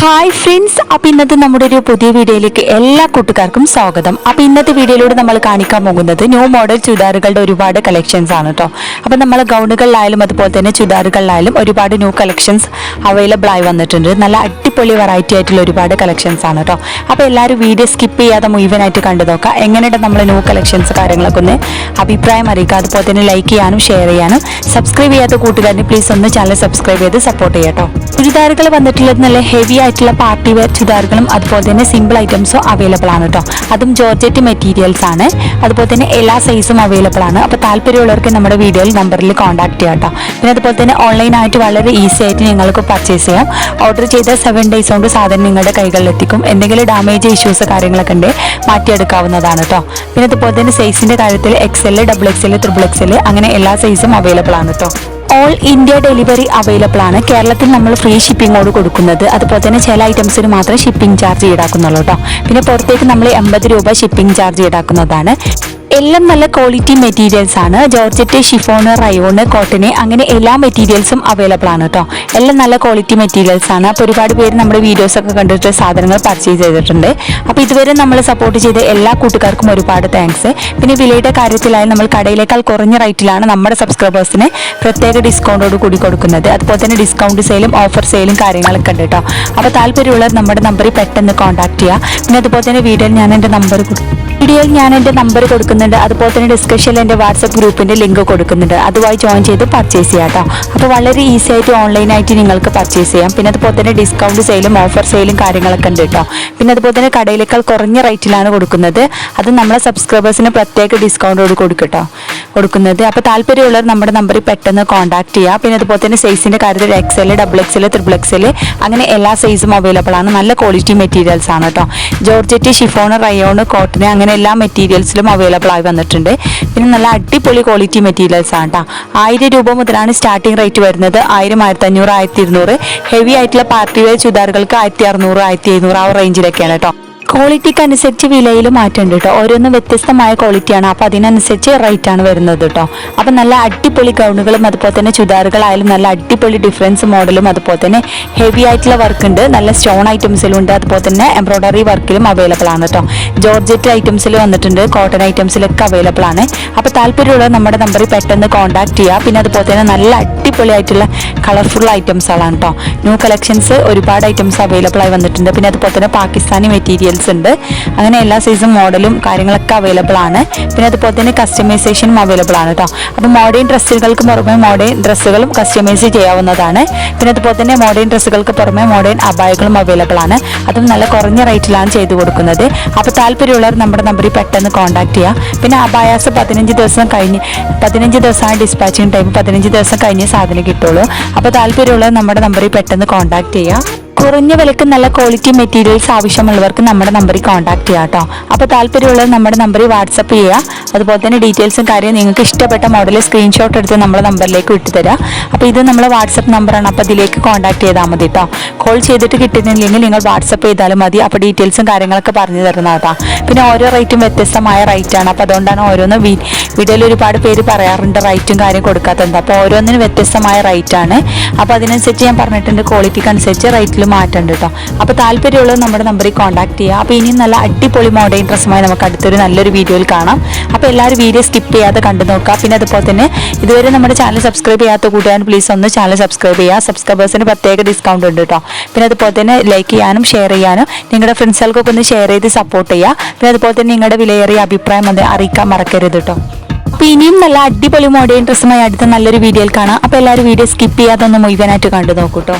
Hi friends, അപ്പോൾ ഇന്നത്തെ നമ്മുടെ ഒരു പുതിയ വീഡിയോയിലേക്ക് എല്ലാ കൂട്ടുകാർക്കും സ്വാഗതം. അപ്പോൾ ഇന്നത്തെ വീഡിയോയിലൂടെ നമ്മൾ കാണിക്കാൻ പോകുന്നത് ന്യൂ മോഡൽ ചുരിദാറുകളുടെ ഒരുപാട് കളക്ഷൻസ് ആണ് കേട്ടോ. അപ്പോൾ നമ്മൾ ഗൗണുകളിലായാലും അതുപോലെ തന്നെ ചുരിദാറുകളിലായാലും ഒരുപാട് ന്യൂ കളക്ഷൻസ് അവൈലബിൾ ആയി വന്നിട്ടുണ്ട്. നല്ല അടിപൊളി വെറൈറ്റി ആയിട്ടുള്ള ഒരുപാട് കളക്ഷൻസ് ആണ് കേട്ടോ. അപ്പോൾ എല്ലാവരും വീഡിയോ സ്കിപ്പ് ചെയ്യാതെ മുഴുവനായിട്ട് കണ്ടു നോക്കുക. എങ്ങനെയുണ്ട് നമ്മൾ ന്യൂ കളക്ഷൻസ് കാര്യങ്ങളൊക്കെ ഒന്ന് അഭിപ്രായം അറിയിക്കുക. അതുപോലെ തന്നെ ലൈക്ക് ചെയ്യാനും ഷെയർ ചെയ്യാനും സബ്സ്ക്രൈബ് ചെയ്യാത്ത കൂട്ടുകാരനെ പ്ലീസ് ഒന്ന് ചാനൽ സബ്സ്ക്രൈബ് ചെയ്ത് സപ്പോർട്ട് ചെയ്യാം കേട്ടോ. ചുരിദാറുകൾ വന്നിട്ടുള്ളത് നല്ല ഹെവി ആയിട്ടുള്ള പാർട്ടി വെയർ ചുരിദാറുകളും അതുപോലെ തന്നെ സിമ്പിൾ ഐറ്റംസും അവൈലബിൾ ആണ് കേട്ടോ. അതും ജോർജറ്റ് മെറ്റീരിയൽസ് ആണ്. അതുപോലെ തന്നെ എല്ലാ സൈസും അവൈലബിൾ ആണ്. അപ്പോൾ താല്പര്യമുള്ളവർക്ക് നമ്മുടെ വീഡിയോയിൽ നമ്പറിൽ കോൺടാക്ട് ചെയ്യാം കേട്ടോ. പിന്നെ അതുപോലെ തന്നെ ഓൺലൈനായിട്ട് വളരെ ഈസി ആയിട്ട് നിങ്ങൾക്ക് പർച്ചേസ് ചെയ്യാം. ഓർഡർ ചെയ്ത 7 days കൊണ്ട് സാധനം നിങ്ങളുടെ കൈകളിലെത്തിക്കും. എന്തെങ്കിലും ഡാമേജ് ഇഷ്യൂസ് കാര്യങ്ങളൊക്കെ ഉണ്ട് മാറ്റിയെടുക്കാവുന്നതാണ് കേട്ടോ. പിന്നെ അതുപോലെ തന്നെ സൈസിൻ്റെ കാര്യത്തിൽ XL, XXL, XXL അങ്ങനെ എല്ലാ സൈസും അവൈലബിൾ ആണ് കേട്ടോ. ഓൾ ഇന്ത്യ ഡെലിവറി അവൈലബിൾ ആണ്. കേരളത്തിൽ നമ്മൾ ഫ്രീ ഷിപ്പിങ്ങോട് കൊടുക്കുന്നത്. അതുപോലെ തന്നെ ചില ഐറ്റംസിന് മാത്രം ഷിപ്പിംഗ് ചാർജ് ഈടാക്കുന്നുള്ളൂ കേട്ടോ. പിന്നെ പുറത്തേക്ക് നമ്മൾ 80 രൂപ ഷിപ്പിംഗ് ചാർജ് ഈടാക്കുന്നതാണ്. എല്ലാം നല്ല ക്വാളിറ്റി മെറ്റീരിയൽസ് ആണ്. ജോർജറ്റ്, ഷിഫോണ്, റയോണ്, കോട്ടന് അങ്ങനെ എല്ലാ മെറ്റീരിയൽസും അവൈലബിൾ ആണ് കേട്ടോ. എല്ലാം നല്ല ക്വാളിറ്റി മെറ്റീരിയൽസ് ആണ്. അപ്പോൾ ഒരുപാട് പേര് നമ്മുടെ വീഡിയോസ് ഒക്കെ കണ്ടിട്ട് സാധനങ്ങൾ പർച്ചേസ് ചെയ്തിട്ടുണ്ട്. അപ്പോൾ ഇതുവരെ നമ്മൾ സപ്പോർട്ട് ചെയ്ത എല്ലാ കൂട്ടുകാർക്കും ഒരുപാട് താങ്ക്സ്. പിന്നെ വിലയുടെ കാര്യത്തിലായാലും നമ്മൾ കടയിലേക്കാൾ കുറഞ്ഞ റേറ്റിലാണ് നമ്മുടെ സബ്സ്ക്രൈബേഴ്സിന് പ്രത്യേക ഡിസ്കൗണ്ടോട് കൂടി കൊടുക്കുന്നത്. അതുപോലെ തന്നെ ഡിസ്കൗണ്ട് സെയിലും ഓഫർ സെയിലും കാര്യങ്ങളൊക്കെ ഉണ്ട് കേട്ടോ. അപ്പോൾ താല്പര്യമുള്ളവർ നമ്മുടെ നമ്പറിൽ പെട്ടെന്ന് കോൺടാക്ട് ചെയ്യുക. പിന്നെ അതുപോലെ തന്നെ വീഡിയോയിൽ ഞാൻ എൻ്റെ നമ്പർ കൊടുക്കുന്നുണ്ട്. അതുപോലെ തന്നെ ഡിസ്കഷനിൽ എൻ്റെ വാട്സപ്പ് ഗ്രൂപ്പിൻ്റെ ലിങ്ക് കൊടുക്കുന്നുണ്ട്. അതുമായി ജോയിൻ ചെയ്ത് പർച്ചേസ് ചെയ്യാം കേട്ടോ. അപ്പോൾ വളരെ ഈസി ആയിട്ട് ഓൺലൈനായിട്ട് നിങ്ങൾക്ക് പർച്ചേസ് ചെയ്യാം. പിന്നെ അതുപോലെ തന്നെ ഡിസ്കൗണ്ട് സെയിലും ഓഫർ സെയിലും കാര്യങ്ങളൊക്കെ ഉണ്ട് കേട്ടോ. പിന്നെ അതുപോലെ തന്നെ കടയിലേക്കാൾ കുറഞ്ഞ റേറ്റിലാണ് കൊടുക്കുന്നത്. അത് നമ്മളെ സബ്സ്ക്രൈബേഴ്സിന് പ്രത്യേക ഡിസ്കൗണ്ടോട് കൊടുക്കുന്നത്. അപ്പോൾ താല്പര്യമുള്ളവർ നമ്മുടെ നമ്പറിൽ പെട്ടെന്ന് കോൺടാക്ട് ചെയ്യുക. പിന്നെ അതുപോലെ തന്നെ സൈസിൻ്റെ കാര്യത്തിൽ XL, XXL, XXL അങ്ങനെ എല്ലാ സൈസും അവൈലബിൾ ആണ്. നല്ല ക്വാളിറ്റി മെറ്റീരിയൽസ് ആണ് കേട്ടോ. ജോർജറ്റ്, ഷിഫോണ്, റയോണ്, കോട്ടന് അങ്ങനെ എല്ലാ മെറ്റീരിയൽസിലും അവൈലബിൾ ആയി വന്നിട്ടുണ്ട്. പിന്നെ നല്ല അടിപൊളി ക്വാളിറ്റി മെറ്റീരിയൽസ് ആണ് കേട്ടോ. 1000 രൂപ മുതലാണ് സ്റ്റാർട്ടിംഗ് റേറ്റ് വരുന്നത്. 1000, 1500, 1200. ഹെവി ആയിട്ടുള്ള പാർട്ടി വെയർ ചുരിദാറുകൾക്ക് 1600, 1700 ആ റേഞ്ചിലൊക്കെയാണ് കേട്ടോ. ക്വാളിറ്റിക്ക് അനുസരിച്ച് വിലയിൽ മാറ്റമുണ്ട് കേട്ടോ. ഓരോന്നും വ്യത്യസ്തമായ ക്വാളിറ്റിയാണ്. അപ്പോൾ അതിനനുസരിച്ച് റേറ്റാണ് വരുന്നത് കേട്ടോ. അപ്പോൾ നല്ല അടിപൊളി ഗൗണുകളും അതുപോലെ തന്നെ ചുരിദാറുകളായാലും നല്ല അടിപൊളി ഡിഫറൻസ് മോഡലും അതുപോലെ തന്നെ ഹെവി ആയിട്ടുള്ള വർക്ക് ഉണ്ട്. നല്ല സ്റ്റോൺ ഐറ്റംസിലും ഉണ്ട്. അതുപോലെ തന്നെ എംബ്രോയ്ഡറി വർക്കിലും അവൈലബിൾ ആണ് കേട്ടോ. ജോർജറ്റ് ഐറ്റംസിൽ വന്നിട്ടുണ്ട്. കോട്ടൺ ഐറ്റംസിലൊക്കെ അവൈലബിൾ ആണ്. അപ്പോൾ താല്പര്യമുള്ളത് നമ്മുടെ നമ്പറിൽ പെട്ടെന്ന് കോൺടാക്ട് ചെയ്യുക. പിന്നെ അതുപോലെ തന്നെ നല്ല അടിപൊളി ആയിട്ടുള്ള കളർഫുൾ ഐറ്റംസുകളാണ് കേട്ടോ. ന്യൂ കളക്ഷൻസ് ഒരുപാട് ഐറ്റംസ് അവൈലബിൾ ആയി വന്നിട്ടുണ്ട്. പിന്നെ അതുപോലെ തന്നെ പാകിസ്ഥാനി മെറ്റീരിയൽസ് ഉണ്ട്. അങ്ങനെ എല്ലാ സൈസും മോഡലും കാര്യങ്ങളൊക്കെ അവൈലബിൾ ആണ്. പിന്നെ അതുപോലെ തന്നെ കസ്റ്റമൈസേഷനും അവൈലബിൾ ആണ് കേട്ടോ. അപ്പോൾ മോഡേൺ ഡ്രസ്സുകൾക്ക് പുറമെ മോഡേൺ ഡ്രസ്സുകളും കസ്റ്റമൈസ് ചെയ്യാവുന്നതാണ്. പിന്നെ അതുപോലെ തന്നെ മോഡേൺ ഡ്രസ്സുകൾക്ക് പുറമെ മോഡേൺ അബായകളും അവൈലബിൾ ആണ്. അതും നല്ല കുറഞ്ഞ റേറ്റിലാണ് ചെയ്തു കൊടുക്കുന്നത്. അപ്പോൾ താല്പര്യമുള്ളവർ നമ്മുടെ നമ്പറിൽ പെട്ടെന്ന് കോൺടാക്ട് ചെയ്യുക. പിന്നെ അബായാസ് 15 ദിവസമാണ് ഡിസ്പാച്ചിങ് ടൈം. 15 ദിവസം കഴിഞ്ഞ് സാധനം കിട്ടുള്ളൂ. അപ്പോൾ താല്പര്യമുള്ളവർ നമ്മുടെ നമ്പറിൽ പെട്ടെന്ന് കോൺടാക്ട് ചെയ്യുക. കുറഞ്ഞ വിലക്ക് നല്ല ക്വാളിറ്റി മെറ്റീരിയൽസ് ആവശ്യമുള്ളവർക്ക് നമ്മുടെ നമ്പറിൽ കോൺടാക്ട് ചെയ്യാം കേട്ടോ. അപ്പോൾ താല്പര്യമുള്ളത് നമ്മുടെ നമ്പറിൽ വാട്സപ്പ് ചെയ്യുക. അതുപോലെ തന്നെ ഡീറ്റെയിൽസും കാര്യം നിങ്ങൾക്ക് ഇഷ്ടപ്പെട്ട മോഡൽ സ്ക്രീൻഷോട്ട് എടുത്ത് നമ്മുടെ നമ്പറിലേക്ക് വിട്ടുതരാം. അപ്പോൾ ഇത് നമ്മളെ വാട്സപ്പ് നമ്പറാണ്. അപ്പോൾ അതിലേക്ക് കോൺടാക്ട് ചെയ്താൽ മതി കേട്ടോ. കോൾ ചെയ്തിട്ട് കിട്ടുന്നില്ലെങ്കിൽ നിങ്ങൾ വാട്സപ്പ് ചെയ്താലും മതി. അപ്പോൾ ഡീറ്റെയിൽസും കാര്യങ്ങളൊക്കെ പറഞ്ഞു തരുന്നതാണ്. പിന്നെ ഓരോ റേറ്റും വ്യത്യസ്തമായ റേറ്റാണ്. അപ്പോൾ അതുകൊണ്ടാണ് ഓരോന്ന് വീഡിയോയിൽ ഒരുപാട് പേര് പറയാറുണ്ട് റേറ്റും കാര്യം കൊടുക്കാത്തത്. അപ്പോൾ ഓരോന്നിനും വ്യത്യസ്തമായ റേറ്റാണ്. അപ്പോൾ അതിനനുസരിച്ച് ഞാൻ പറഞ്ഞിട്ടുണ്ട് ക്വാളിറ്റിക്ക് അനുസരിച്ച് റേറ്റിൽ മാറ്റുണ്ട് കേട്ടോ. അപ്പോൾ താല്പര്യമുള്ളത് നമ്മുടെ നമ്പറിൽ കോൺടാക്ട് ചെയ്യുക. അപ്പോൾ ഇനിയും നല്ല അടിപൊളി മോഡേൺ ഡ്രസ്സുമായി നമുക്ക് അടുത്തൊരു നല്ലൊരു വീഡിയോയിൽ കാണാം. അപ്പോൾ എല്ലാവരും വീഡിയോ സ്കിപ്പ് ചെയ്യാതെ കണ്ടു നോക്കുക. പിന്നെ അതുപോലെ തന്നെ ഇതുവരെ നമ്മുടെ ചാനൽ സബ്സ്ക്രൈബ് ചെയ്യാത്ത കൂട്ടുകാരൻ പ്ലീസ് ഒന്ന് ചാനൽ സബ്സ്ക്രൈബ് ചെയ്യുക. സബ്സ്ക്രൈബേഴ്സിന് പ്രത്യേക ഡിസ്കൗണ്ട് ഉണ്ട് കേട്ടോ. പിന്നെ അതുപോലെ തന്നെ ലൈക്ക് ചെയ്യാനും ഷെയർ ചെയ്യാനും നിങ്ങളുടെ ഫ്രണ്ട്സുകൾക്കൊക്കെ ഒന്ന് ഷെയർ ചെയ്ത് സപ്പോർട്ട് ചെയ്യുക. പിന്നെ അതുപോലെ തന്നെ നിങ്ങളുടെ വിലയേറിയ അഭിപ്രായം അത് അറിയിക്കാൻ മറക്കരുത് കേട്ടോ. അപ്പോൾ ഇനിയും നല്ല അടിപൊളി മോഡേൺ ഡ്രസ്സുമായി അടുത്ത നല്ലൊരു വീഡിയോയിൽ കാണാം. അപ്പോൾ എല്ലാവരും വീഡിയോ സ്കിപ്പ് ചെയ്യാതെ ഒന്ന് മുഴുവനായിട്ട് കണ്ടു നോക്കൂ കേട്ടോ.